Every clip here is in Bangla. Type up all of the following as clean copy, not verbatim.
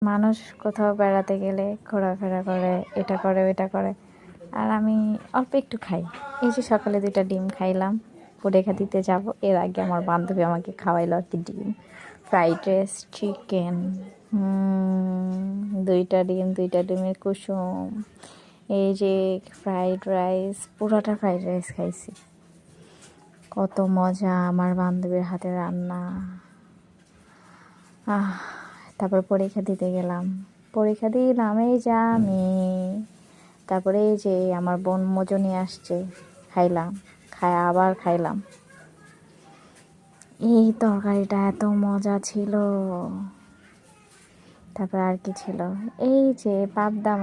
মানুষ কোথাও বেড়াতে গেলে ঘোরাফেরা করে, এটা করে ওইটা করে, আর আমি অল্প একটু খাই। এই যে সকালে 2টা ডিম খাইলাম, পরীক্ষা দিতে যাব, এর আগে আমার বান্ধবী আমাকে খাওয়াইলো আর কি ডিম, ফ্রাইড রাইস, চিকেন, 2টা ডিম, 2টা ডিমের কুসুম, এই যে ফ্রাইড রাইস, পুরোটা ফ্রাইড রাইস খাইছি। কত মজা আমার বান্ধবীর হাতে রান্না। তারপর পরীক্ষা দিতে গেলাম, পরীক্ষা দিলাম এই যে আমি। তারপরে এই যে আমার বোন মজো নিয়ে আসছে, খাইলাম, আবার খাইলাম। এই তরকারিটা এত মজা ছিল। তারপর আর কি ছিল, এই যে পাবদা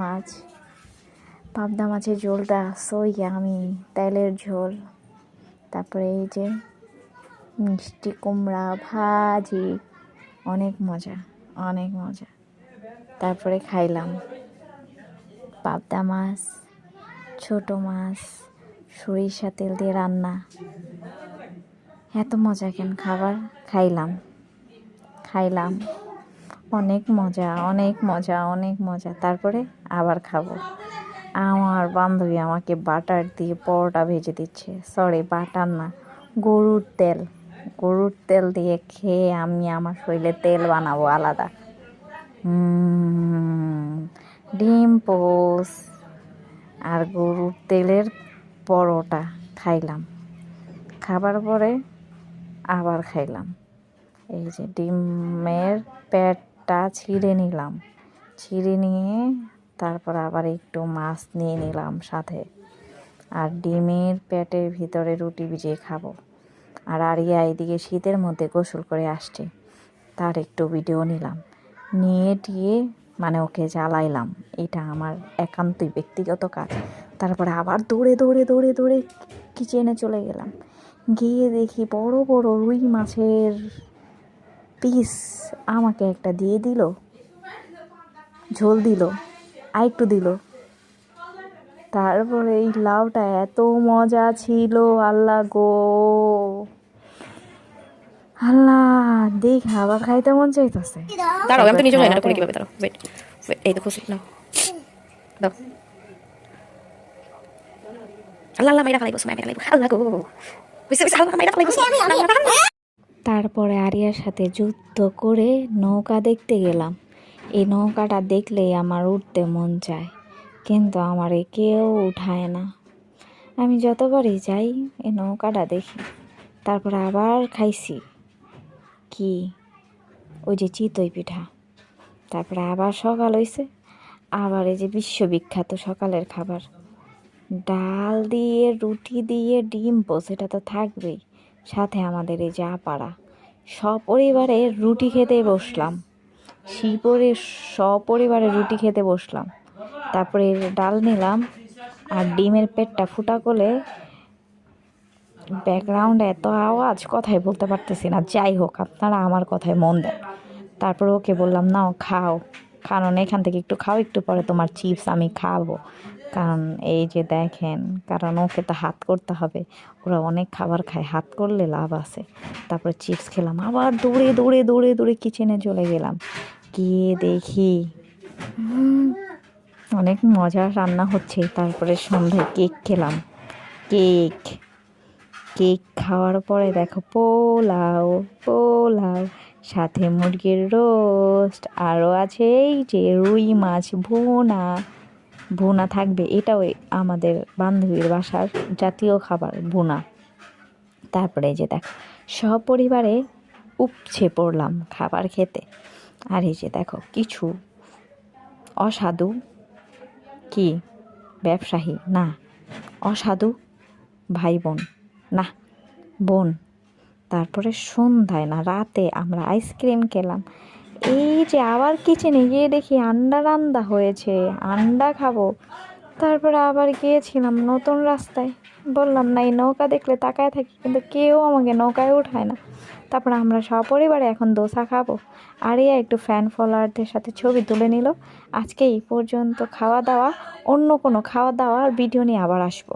মাছের ঝোলটা আমি তেলের ঝোল। তারপরে এই যে মিষ্টি কুমড়া ভাজি, অনেক মজা। তারপরে খাইলাম পাবদা মাছ, ছোট মাছ, সরিষা তেল দিয়ে রান্না। এত মজা কেন খাবার? খাইলাম, অনেক মজা। তারপরে আবার খাবো। আমার বান্ধবী আমাকে বাটার দিয়ে পরোটা ভেজে দিচ্ছে, বাটার না, গরুর তেল দিয়ে খেয়ে আমি আমার শরীরে তেল বানাবো আলাদা। ডিম পোস্ট আর গরুর তেলের পরোটা খাইলাম। খাবার পরে আবার খাইলাম। এই যে ডিমের পেটটা ছিঁড়ে নিয়ে তারপর আবার একটু মাছ নিয়ে নিলাম সাথে, আর ডিমের পেটের ভিতরে রুটি ভিজিয়ে খাবো। আর আরিয়া এদিকে শীতের মধ্যে গোসল করে আসছে, তার একটু ভিডিও নিলাম, নিয়ে মানে ওকে জ্বালাইলাম। এটা আমার একান্তই ব্যক্তিগত কাজ। তারপরে আবার দৌড়ে কিচেনে চলে গেলাম, গিয়ে দেখি বড় বড় রুই মাছের পিস আমাকে একটা দিয়ে দিল, ঝোল দিল, আরেকটু দিল। তারপরে এই লাউটা এত মজা ছিল, আল্লাহ গো আল্লাহ, দেখ আবার খাইতে মন চাইতেছে। দাঁড়াও, আমি তো নিজে জানি না করে কিভাবে। দাঁড়াও, ওয়েট, এই দেখো, নাও দাও। আল্লাহ মাইরা ফেলাইবো, আল্লাহ গো, আল্লাহ মাইরা ফেলাইবো। তারপরে আরিয়ার সাথে যুদ্ধ করে নৌকা দেখতে গেলাম। এই নৌকাটা দেখলেই আমার উঠতে মন চায়, কিন্তু আমারে কেউ উঠায় না। আমি যতবারই যাই এই নৌকাটা দেখি। তারপরে আবার খাইছি কি, ওই যে চিতই পিঠা। তারপরে আবার সকাল হয়েছে, আবার এই যে বিশ্ববিখ্যাত সকালের খাবার, ডাল দিয়ে রুটি দিয়ে ডিম পোস্ট, এটা তো থাকবেই। সাথে আমাদের এই যে আপাড়া, সপরিবারে রুটি খেতে বসলাম, সপরিবারে রুটি খেতে বসলাম। তারপরে ডাল নিলাম, আর ডিমের পেটটা ফুটা করে, ব্যাকগ্রাউন্ডে এত আওয়াজ, কথাই বলতে পারতেছি না। যাই হোক, আপনারা আমার কথায় মন দেন। তারপরে ওকে বললাম, নাও খাও, কারণ এখান থেকে একটু খাও, একটু পরে তোমার চিপস আমি খাবো। কারণ এই যে দেখেন, কারণ ওকে তো হাত করতে হবে, ওরা অনেক খাবার খায়, হাত করলে লাভ আছে। তারপরে চিপস খেলাম, আবার দৌড়ে কিচেনে চলে গেলাম, গিয়ে দেখি অনেক মজার রান্না হচ্ছে। তারপরে সন্ধ্যায় কেক খেলাম, কেক খাওয়ার পরে দেখো পোলাও, সাথে মুরগির রোস্ট, আরও আছে এই যে রুই মাছ ভুনা থাকবে। এটাও আমাদের বান্ধবীর বাসার জাতীয় খাবার, ভুনা। তারপরে এই যে দেখো সপরিবারে উপচে পড়লাম খাবার খেতে। আর এই যে দেখো কিছু অসাধু, কি ব্যবসায়ী না, অসাধু ভাই বোন, না বোন। তারপরে সন্ধ্যায় না রাতে আমরা আইসক্রিম খেলাম। এই যে আবার কিচেনে গিয়ে দেখি আন্ডা রান্দা হয়েছে, আন্ডা খাবো। তারপরে আবার গিয়েছিলাম নতুন রাস্তায়, বললাম না এই নৌকা দেখলে তাকায় থাকি, কিন্তু কেউ আমাকে নৌকায় উঠায় না। তারপরে আমরা সপরিবারে এখন দোসা খাবো। আরিয়া একটু ফ্যান ফলোয়ারদের সাথে ছবি তুলে নিল। আজকে এই পর্যন্ত খাওয়া দাওয়া, অন্য কোনো খাওয়া দাওয়ার ভিডিও নিয়ে আবার আসবো।